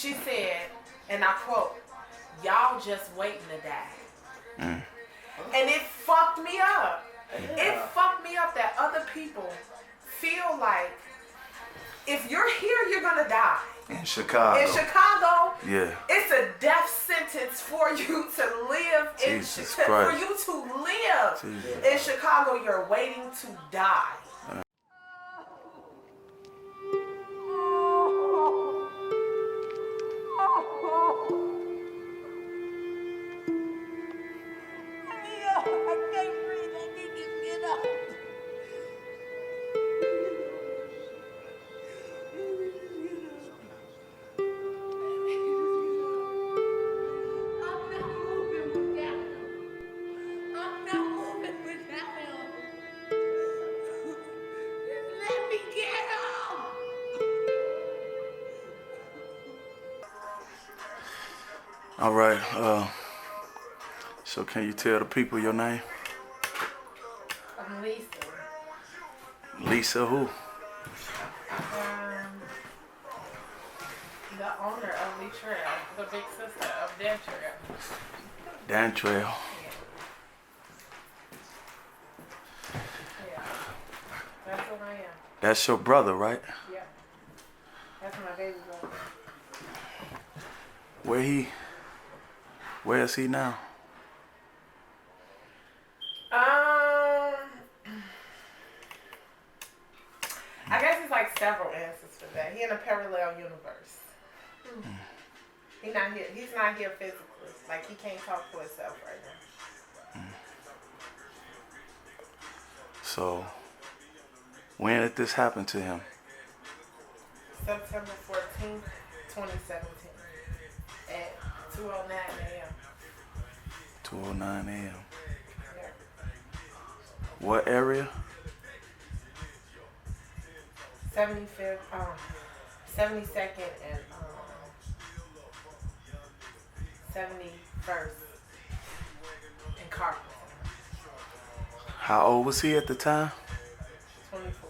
She said, and I quote, "Y'all just waiting to die." And it fucked me up. It fucked me up that other people feel like if you're here, you're gonna die. In Chicago. Yeah. It's a death sentence for you to live in for you to live in Chicago. You're waiting to die. All right. So can you tell the people your name? I'm Lisa. Lisa who? The owner of the Trell, the big sister of Dantrell. Dantrell. Yeah. That's what I am. That's your brother, right? Yeah. That's my baby brother. Where is he now? I guess it's like several answers for that. He in a parallel universe. He's not here. He's not here physically. Like he can't talk for himself right now. So, when did this happen to him? September 14th, 2017 at 2:09 a.m. 2:09 a.m. Yeah. What area? 72nd and 71st in Carpenter. How old was he at the time? 24.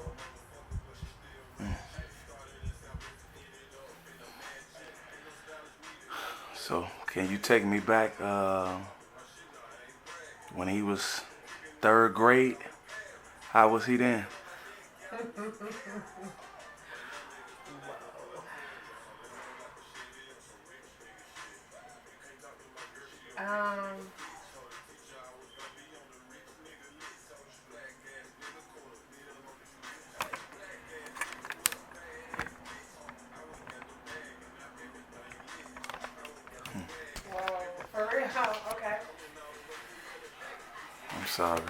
So, can you take me back when he was 3rd grade? How was he then? For real? Okay. I'm sorry.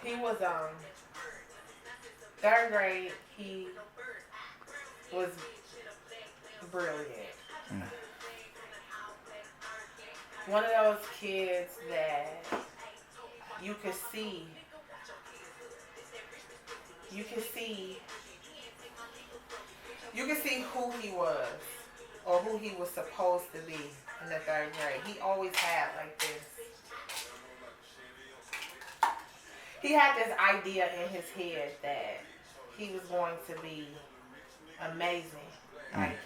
He was 3rd grade. He was brilliant. One of those kids that you could see who he was or who he was supposed to be in the 3rd grade. He always had like this. He had this idea in his head that he was going to be amazing. Like,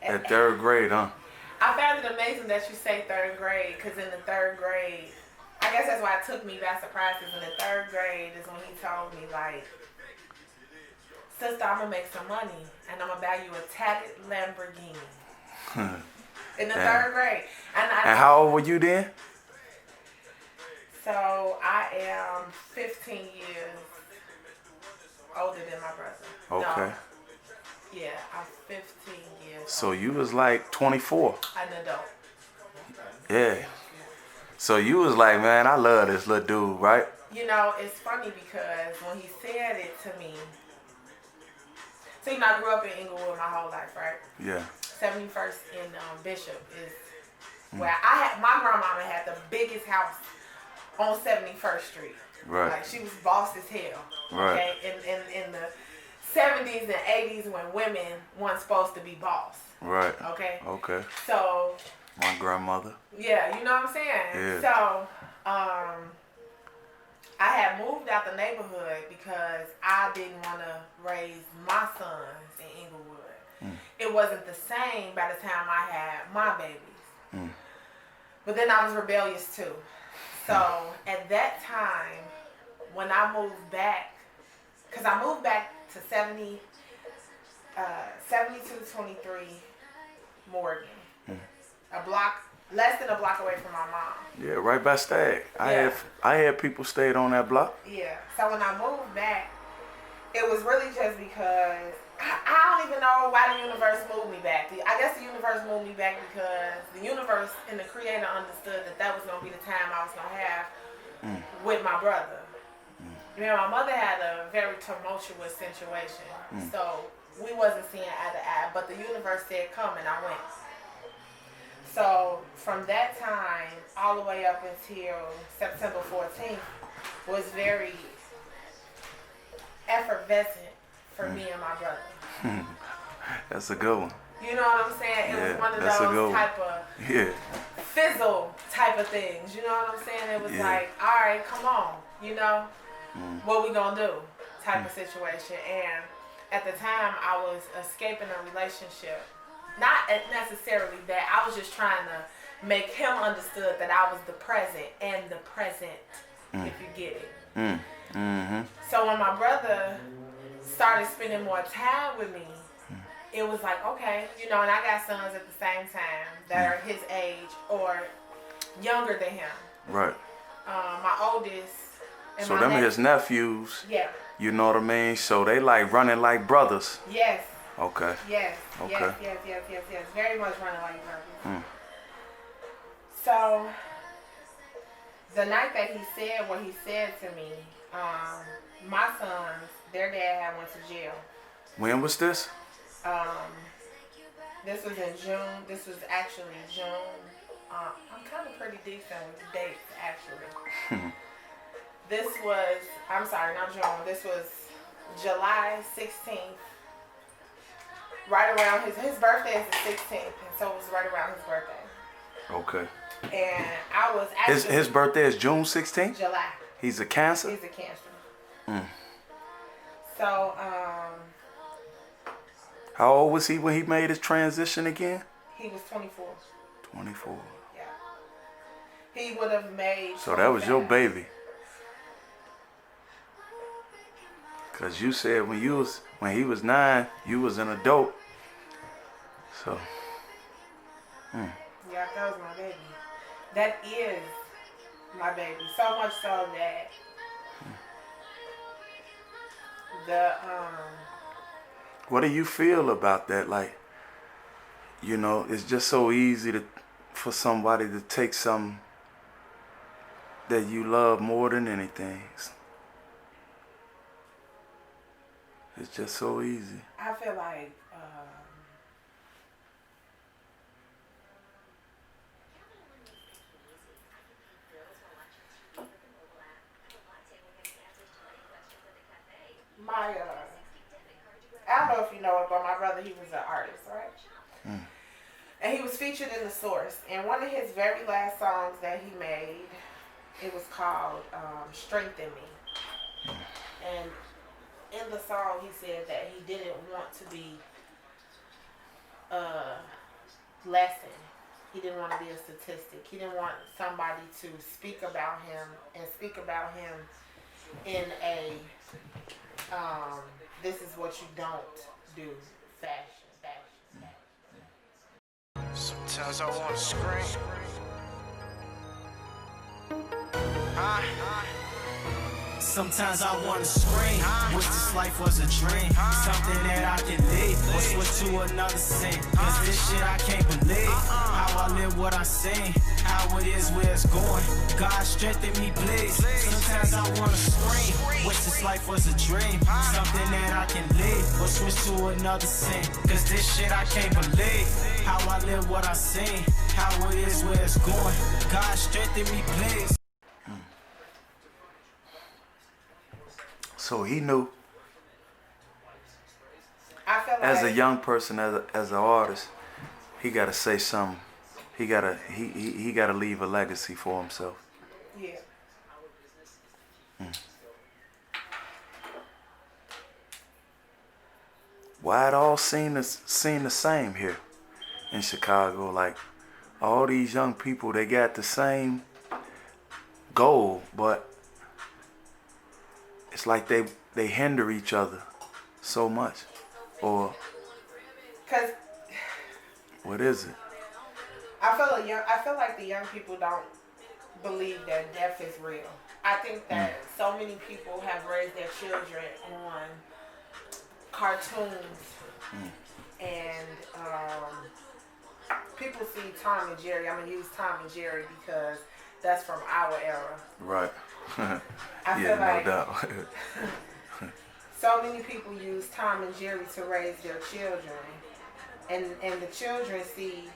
At 3rd grade, huh? I found it amazing that you say 3rd grade, because in the 3rd grade, I guess that's why it took me by surprise, because in the 3rd grade is when he told me, like, sister, I'm going to make some money, and I'm going to buy you a tatted Lamborghini. In the 3rd grade. And how old were you then? So, I am 15 years older than my brother. Okay. No. Yeah, I'm 15 years So you was like 24. An adult. Yeah. So you was like, man, I love this little dude, right? You know, it's funny because when he said it to me, so you know, I grew up in Inglewood my whole life, right? Yeah. 71st in Bishop is where my grandmama had the biggest house on 71st Street. Right. Like she was boss as hell. Right. Okay. In the 70s and 80s when women weren't supposed to be boss. Right. Okay. Okay. So. My grandmother. Yeah, you know what I'm saying? Yeah. So, I I had moved out the neighborhood because I didn't want to raise my sons in Inglewood. It wasn't the same by the time I had my babies. But then I was rebellious too. So at that time, when I moved back, because I moved back to 7223 Morgan, a block, less than a block away from my mom. Yeah, right by Stag. Yeah. I had people stayed on that block. Yeah. So when I moved back, it was really just because I don't even know why the universe moved me back. I guess the universe moved me back because the universe and the creator understood that was going to be the time I was going to have with my brother. You know, my mother had a very tumultuous situation. So we wasn't seeing eye to eye, but the universe said come, and I went. So from that time all the way up until September 14th was very effervescent for me and my brother. That's a good one. You know what I'm saying? It was one of those type of fizzle type of things. You know what I'm saying? It was like, all right, come on, you know, what we gonna do type of situation. And at the time, I was escaping a relationship. Not necessarily that. I was just trying to make him understood that I was the present and the present, if you get it. So when my brother started spending more time with me, it was like, okay, you know, and I got sons at the same time that are his age or younger than him. Right. My oldest. And so them his nephews. Yeah. You know what I mean? So they like running like brothers. Yes. Okay. Yes. Okay. Yes. Very much running like brothers. So the night that he said what he said to me, my sons, their dad had went to jail. When was this? This was in June. This was actually June. I'm kind of pretty decent with the dates, actually. This was, I'm sorry, not June. This was July 16th. Right around his birthday is the 16th, and so it was right around his birthday. Okay. And I was actually... His birthday is June 16th? July. He's a Cancer? He's a Cancer. So, how old was he when he made his transition again? He was 24. 24. Yeah. He would have made... So that was your baby. Cause you said when he was 9, you was an adult. So. Yeah, that was my baby. That is my baby. So much so that What do you feel about that? Like, you know, it's just so easy for somebody to take something that you love more than anything. It's just so easy. I feel like I don't know if you know it, but my brother, he was an artist, right? And he was featured in The Source. And one of his very last songs that he made, it was called Strengthen Me. And in the song, he said that he didn't want to be a lesson. He didn't want to be a statistic. He didn't want somebody to speak about him and speak about him in a this is what you don't do fashion. Sometimes I want to scream. Sometimes I wanna scream. Wish this life was a dream. Something that I can live or switch to another scene. Cause this shit I can't believe. How I live what I sing. How it is where it's going. God strengthen me please. Sometimes I wanna scream. Wish this life was a dream. Something that I can live or switch to another scene. Cause this shit I can't believe. How I live what I sing. How it is where it's going. God strengthen me please. So he knew, I feel like as a young person, as an artist, he gotta say something. He gotta leave a legacy for himself. Yeah. why it all seem the same here in Chicago. Like all these young people, they got the same goal, but it's like they hinder each other so much. Or Cause what is it? I feel like the young people don't believe that death is real. I think that so many people have raised their children on cartoons and people see Tom and Jerry. I'm gonna use Tom and Jerry because that's from our era. Right. I yeah, feel like no doubt. so many people use Tom and Jerry to raise their children, and the children see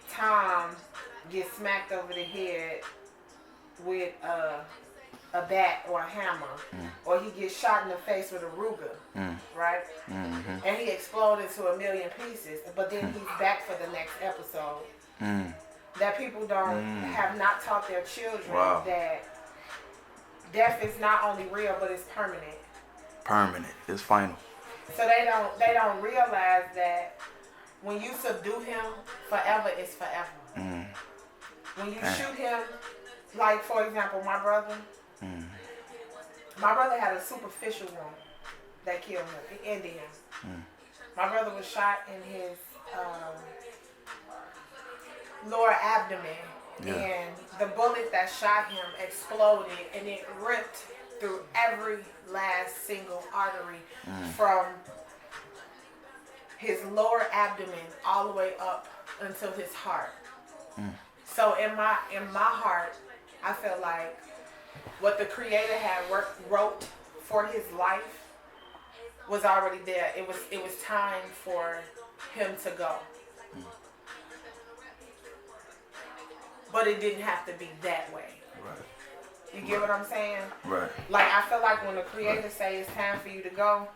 Tom get smacked over the head with a bat or a hammer, or he gets shot in the face with a Ruger, right? Mm-hmm. And he exploded into a million pieces, but then he's back for the next episode. That people have not taught their children that death is not only real, but it's permanent. Permanent. It's final. So they don't realize that when you subdue him, forever is forever. When you shoot him, like for example, my brother had a superficial wound that killed him. It ended him. My brother was shot in his lower abdomen, and the bullet that shot him exploded, and it ripped through every last single artery from his lower abdomen all the way up until his heart. So in my heart, I feel like what the Creator had wrote for his life was already there. It was time for him to go. But it didn't have to be that way. Right. You get what I'm saying? Right. Like I feel like when the Creator say it's time for you to go,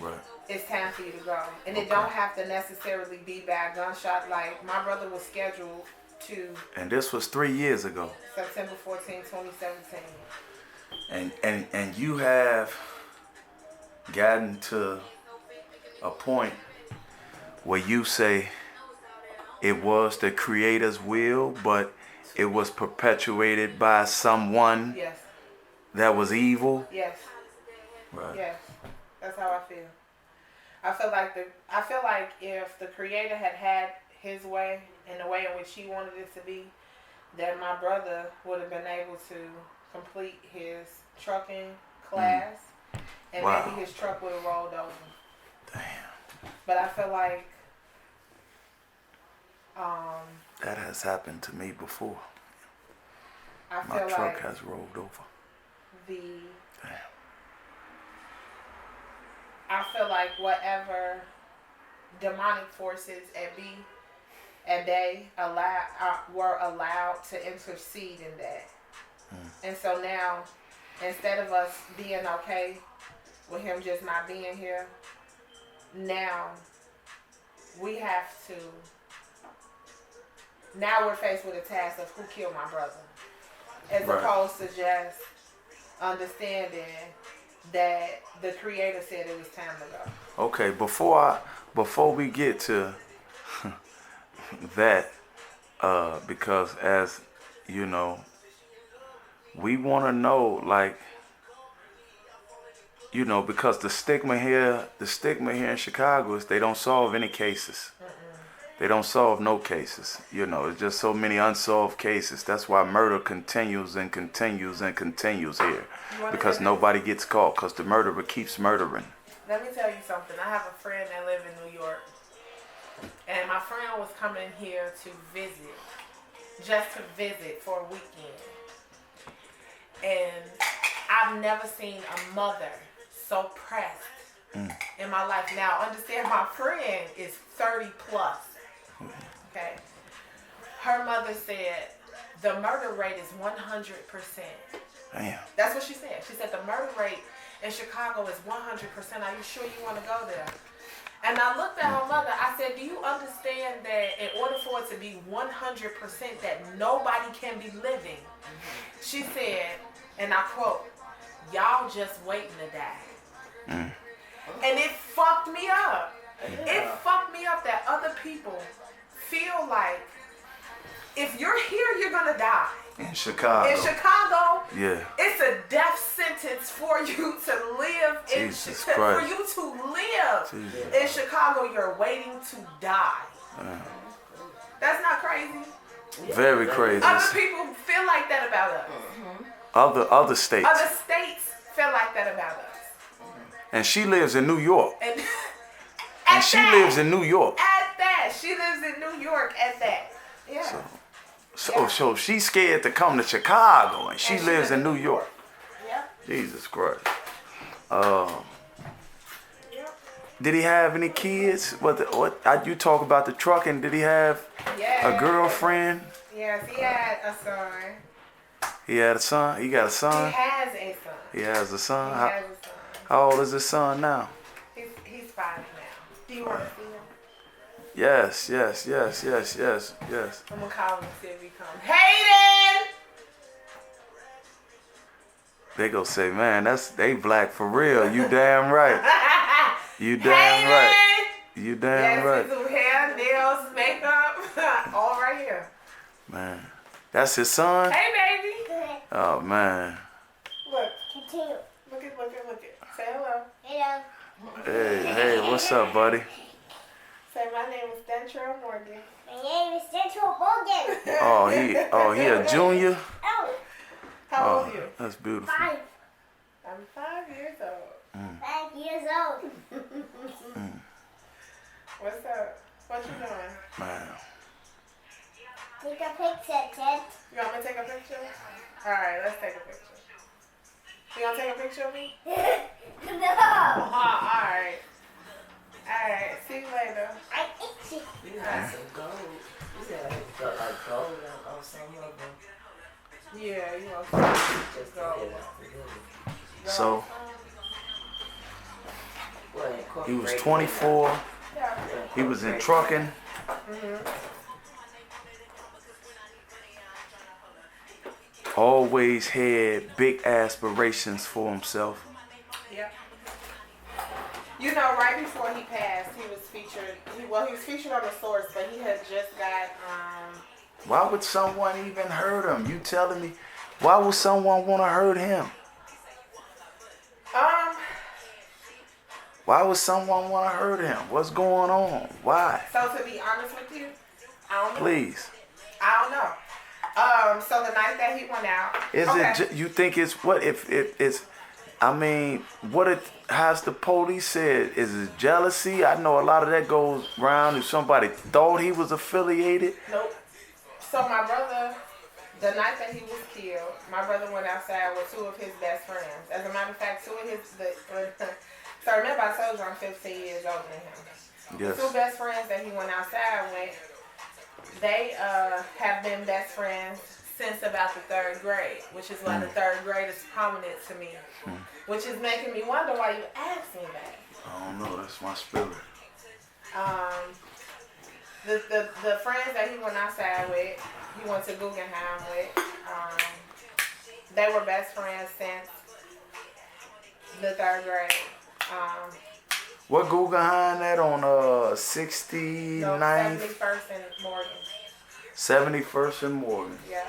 right, it's time for you to go. And it don't have to necessarily be by a gunshot. Like my brother was scheduled to. And this was 3 years ago. September 14, 2017. And you have gotten to a point where you say it was the Creator's will, but it was perpetuated by someone that was evil. Yes. Right. Yes. That's how I feel. I feel like if the Creator had his way and the way in which he wanted it to be, that my brother would have been able to complete his trucking class, and maybe his truck would have rolled over. Damn. But I feel like that has happened to me before. My truck has rolled over. I feel like whatever demonic forces they were allowed to intercede in that. And so now, instead of us being okay with him just not being here, now we have to. Now we're faced with a task of who killed my brother, as opposed to just understanding that the Creator said it was time to go. Okay, before we get to that, because as you know, we want to know, like, you know, because the stigma here in Chicago is they don't solve any cases. They don't solve no cases. You know, it's just so many unsolved cases. That's why murder continues and continues and continues here. Because nobody gets caught, because the murderer keeps murdering. Let me tell you something. I have a friend that lives in New York. And my friend was coming here to visit. Just to visit for a weekend. And I've never seen a mother so pressed in my life. Now, understand, my friend is 30 plus. Okay. Her mother said the murder rate is 100%. Damn. That's what she said. She said the murder rate in Chicago is 100%. Are you sure you want to go there? And I looked at her mother. I said, do you understand that in order for it to be 100% that nobody can be living? She said, and I quote, y'all just waiting to die. And it fucked me up. It fucked me up that other people feel like if you're here, you're gonna die. In Chicago. In Chicago, yeah, it's a death sentence for you to live Jesus for Christ. you to live Jesus. in Chicago. You're waiting to die. That's not crazy. Very crazy. Other people feel like that about us. Other states. Other states feel like that about us. And she lives in New York. And she lives in New York. At that. She lives in New York at that. Yeah. So she's scared to come to Chicago, and she lives in New York. Yep. Jesus Christ. Did he have any kids? What you talk about the trucking? Did he have a girlfriend? Yes, he had a son. He had a son. He got a son. He has a son. He has a son. He has a son. How old is his son now? He's 5 now. Do you want to see him? Yes. I'm gonna call him and see if he comes. Hayden! They go say, man, they black for real. You damn right. You damn right. You damn right. Yes, we do hair, nails, makeup, all right here. Man, that's his son? Hey, baby. Oh, man. Look. Look it. Say hello. Hello. Hey, what's up, buddy? Say, my name is Dantrell Morgan. My name is Dantrell Morgan. Oh, he a junior? Oh, How old are you? That's beautiful. 5. I'm 5 years old. 5 years old. What's up? What you doing? Man. Take a picture, Ted. You want me to take a picture? Alright, let's take a picture. You gonna take a picture of me? No. Alright. Alright, see you later. I'm itchy. You had some gold. You said like gold on some of them. Yeah, you want to Just go. So, Well, he was 24. Yeah. He was in trucking. Always had big aspirations for himself. Yeah. You know, right before he passed, he was featured. He was featured on the Source, but he had just got. Why would someone even hurt him? You telling me? Why would someone want to hurt him? Why would someone want to hurt him? What's going on? Why? So to be honest with you, I don't know. Please. I don't know. So the night that he went out. You think it's what if it's? I mean, what it has the police said? Is it jealousy? I know a lot of that goes around. If somebody thought he was affiliated. Nope. So my brother, the night that he was killed, my brother went outside with 2 of his best friends. As a matter of fact, 2 of his. So remember, I told you I'm 15 years older than him. Yes. The 2 best friends that he went outside with, they have been best friends since about the 3rd grade, which is why the 3rd grade is prominent to me, which is making me wonder why you asked me that. I don't know. That's my spirit. The friends that he went outside with, he went to Guggenheim with, they were best friends since the 3rd grade. What Guggenheim that on 69th? No, 71st and Morgan. 71st and Morgan. Yeah.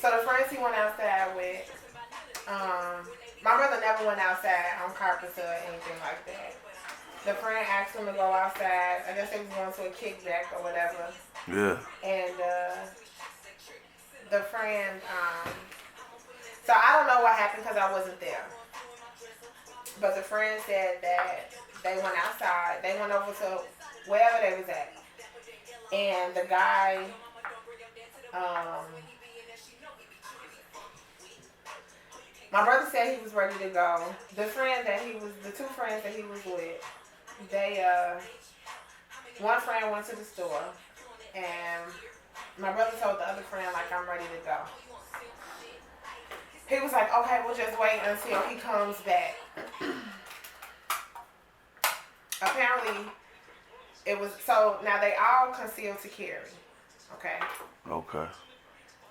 So the friends he went outside with, my brother never went outside on carpets or anything like that. The friend asked him to go outside. I guess they was going to a kickback or whatever. Yeah. And the friend, so I don't know what happened because I wasn't there. But the friend said that they went outside. They went over to wherever they was at. And the guy, my brother said he was ready to go. The 2 friends that he was with, they, one friend went to the store. And my brother told the other friend, like, I'm ready to go. He was like, okay, we'll just wait until he comes back. Apparently, it was, so now they all concealed to carry. Okay? Okay.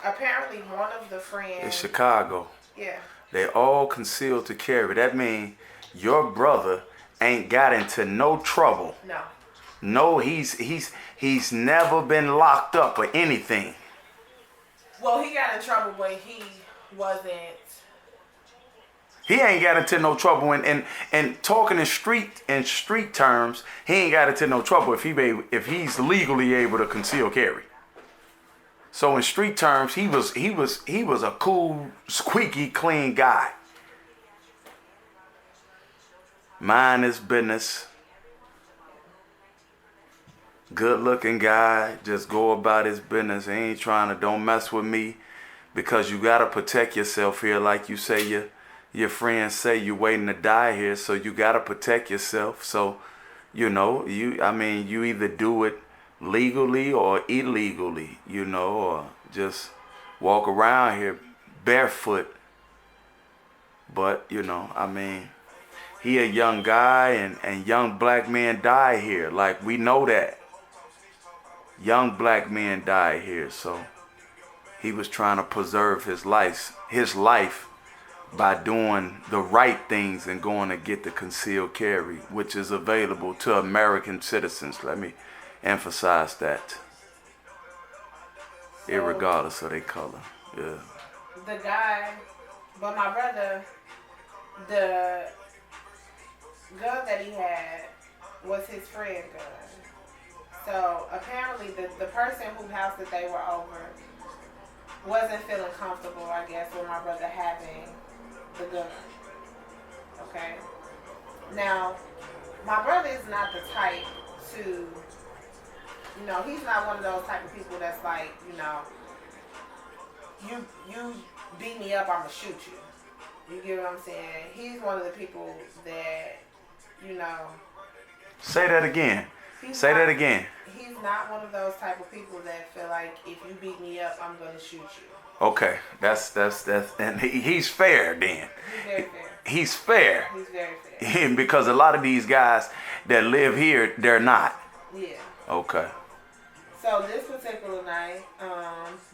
apparently one of the friends. in Chicago. Yeah. They all concealed to carry. That means your brother ain't got into no trouble. No. No, he's never been locked up or anything. Well, he got in trouble, but he wasn't. He ain't got into no trouble, and talking in street terms, he ain't got into no trouble if he's legally able to conceal carry. So in street terms, he was a cool, squeaky clean guy. Mind his business. Good looking guy, just go about his business. He ain't don't mess with me, because you gotta protect yourself here, like you say your friends say you're waiting to die here, so you gotta protect yourself. So, you either do it legally or illegally, or just walk around here barefoot. But, he a young guy, and young black men die here. Like, we know that. Young black men die here, so he was trying to preserve his life by doing the right things and going to get the concealed carry, which is available to American citizens. Let me emphasize that. Irregardless of their color. Yeah. The guy, but my brother, the gun that he had was his friend gun. So apparently the person whose house that they were over wasn't feeling comfortable, I guess, with my brother having the gun. Okay? Now, my brother is not the type to, he's not one of those type of people that's like, you beat me up, I'm going to shoot you. You get what I'm saying? He's one of the people that, Say that again. Say that again. He's not one of those type of people that feel like if you beat me up, I'm going to shoot you. Okay, that's and he's fair then. He's very fair. He's fair. He's very fair. Because a lot of these guys that live here, they're not. Yeah. Okay. So this particular night,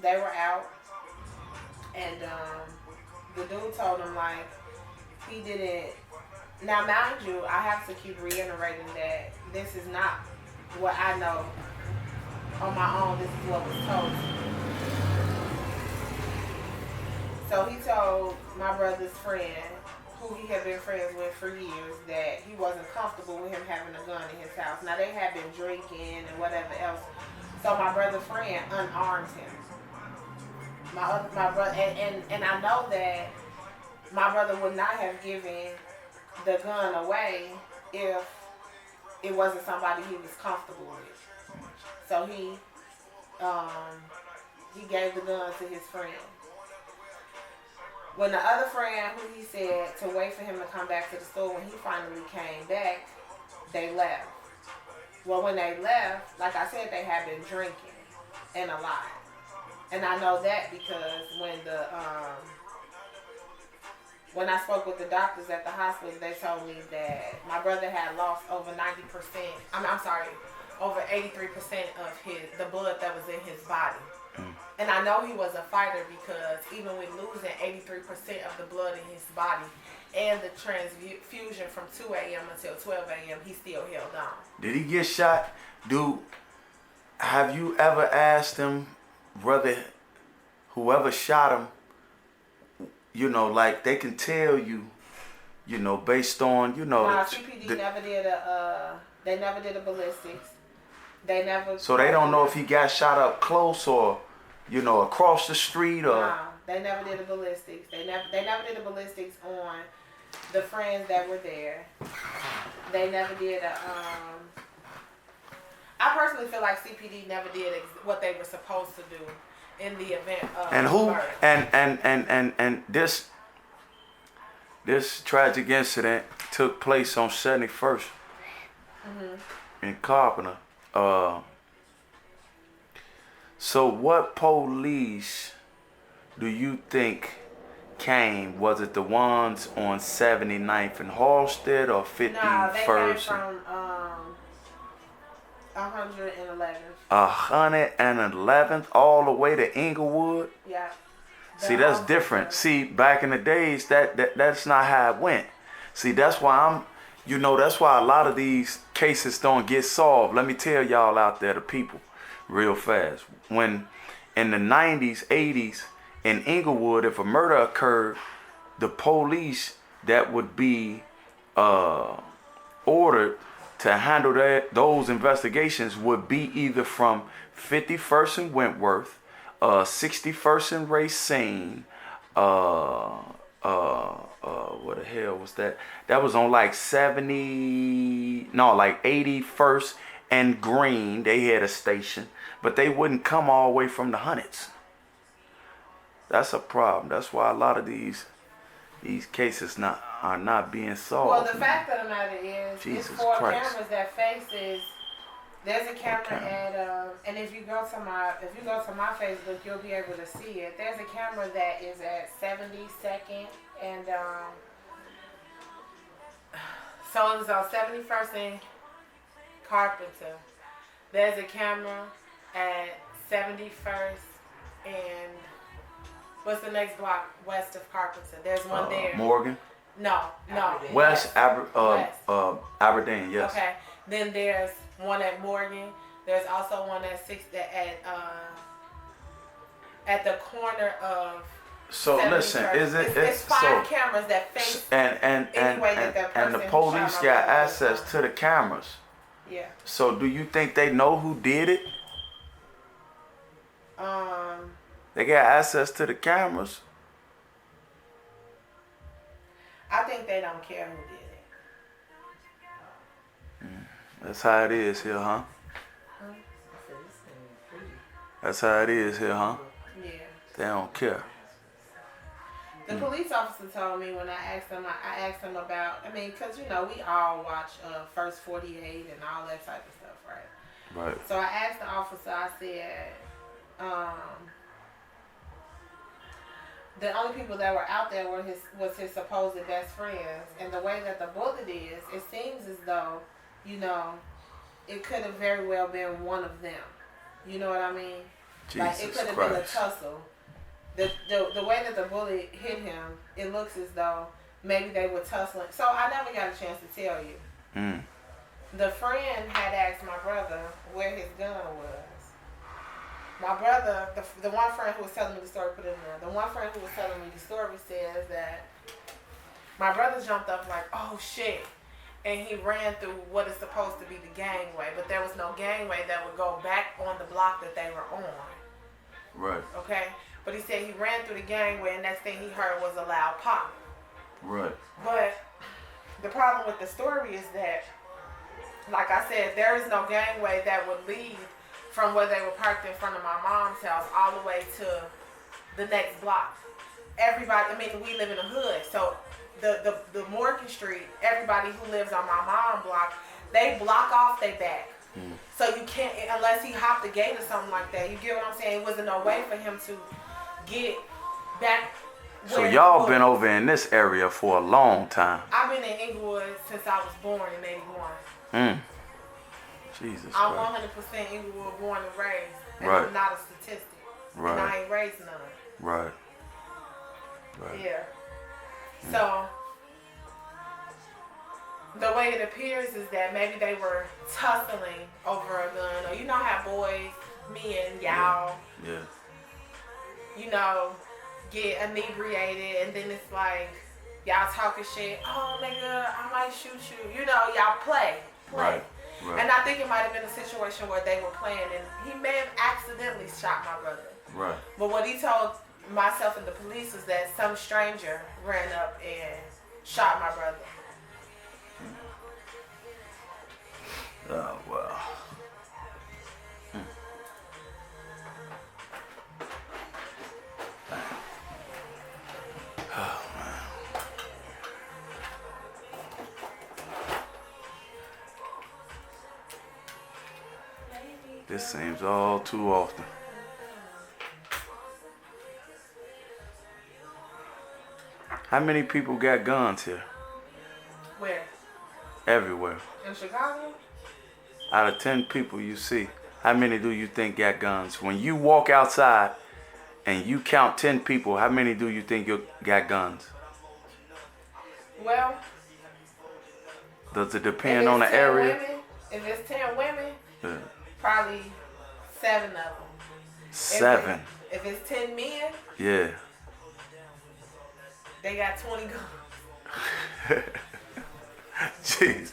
they were out, and the dude told him like he didn't. Now, mind you, I have to keep reiterating that this is not what I know on my own. This is what was told to me. So he told my brother's friend, who he had been friends with for years, that he wasn't comfortable with him having a gun in his house. Now, they had been drinking and whatever else. So my brother's friend unarmed him. My brother, and I know that my brother would not have given the gun away if it wasn't somebody he was comfortable with. So he gave the gun to his friend. When the other friend, who he said to wait for him to come back to the store, when he finally came back, they left. Well, when they left, like I said, they had been drinking and a lot. And I know that because when I spoke with the doctors at the hospital, they told me that my brother had lost over 90%, over 83% of the blood that was in his body. And I know he was a fighter because even with losing 83% of the blood in his body and the transfusion from 2 a.m. until 12 a.m., he still held on. Did he get shot? Dude, have you ever asked him, brother, whoever shot him, like they can tell you, based on, CPD never did they never did a ballistics. They never. So they don't know if he got shot up close or, across the street or. No, they never did a ballistics. They never did a ballistics on the friends that were there. They never did a. I personally feel like CPD never did what they were supposed to do in the event of. And who murder. and this tragic incident took place on 71st in Carpenter. So what police do you think came? Was it the ones on 79th and Halsted or 51st? No, they came from 111th. 111th all the way to Inglewood. Yeah. See, that's different. See, back in the days, that's not how it went. See, that's why that's why a lot of these cases don't get solved. Let me tell y'all out there, the people, real fast. When in the 90s, 80s, in Inglewood, if a murder occurred, the police that would be ordered to handle those investigations would be either from 51st and Wentworth, 61st and Racine, what the hell was that? That was on like 81st and Green. They had a station, but they wouldn't come all the way from the Hundreds. That's a problem. That's why a lot of these cases are not being solved. Well, the fact of the matter is, Jesus it's 4 Christ. cameras that faces. There's a camera at and if you go to my Facebook, you'll be able to see it. There's a camera that is at 72nd and so it was on 71st and Carpenter. There's a camera at 71st and what's the next block west of Carpenter? There's one there. Morgan. No. West Aberdeen. Yes. Okay. Then there's one at Morgan. There's also one at at the corner of. So listen, it's 5 cameras that face and the police got access to the cameras. Yeah. So do you think they know who did it? They got access to the cameras. I think they don't care who did it. That's how it is here, huh? That's how it is here, huh? Yeah. They don't care. The police officer told me when I asked him about, because, we all watch First 48 and all that type of stuff, right? Right. So I asked the officer, I said, the only people that were out there was his supposed best friends. And the way that the bullet is, it seems as though, it could have very well been one of them. You know what I mean? Jesus it could have Christ. been a tussle. The way that the bullet hit him, it looks as though maybe they were tussling. So I never got a chance to tell you. The friend had asked my brother where his gun was. My brother, the one friend who was telling me the story, put it in there. The one friend who was telling me the story says that my brother jumped up like, oh shit. And he ran through what is supposed to be the gangway, but there was no gangway that would go back on the block that they were on. Right. Okay? But he said he ran through the gangway and next thing he heard was a loud pop. Right. But the problem with the story is that, like I said, there is no gangway that would lead from where they were parked in front of my mom's house all the way to the next block. Everybody, we live in a hood, so the Morgan Street, everybody who lives on my mom's block, they block off their back. So you can't, unless he hopped the gate or something like that. You get what I'm saying? It wasn't no way for him to get back. So y'all been over in this area for a long time. I've been in Inglewood since I was born in '81. Jesus I'm Christ. 100% Inglewood born and raised. And Right. I'm not a statistic. Right. And I ain't raised none. Right. Right. Yeah. So the way it appears is that maybe they were tussling over a gun, or how boys, me and y'all, Yeah. get inebriated, and then it's like y'all talking shit. Oh nigga, I might shoot you. Y'all play. Right. Right. And I think it might have been a situation where they were playing, and he may have accidentally shot my brother. Right. But what he told myself and the police is that some stranger ran up and shot my brother. Oh, wow. Oh, man. This seems all too often. How many people got guns here? Where? Everywhere. In Chicago? Out of 10 people you see, how many do you think got guns? When you walk outside and you count 10 people, how many do you think you got guns? Well, does it depend on the area? If it's 10 women, Yeah. probably 7 of them. 7. If it's 10 men, Yeah. they got 20 guns. Jeez.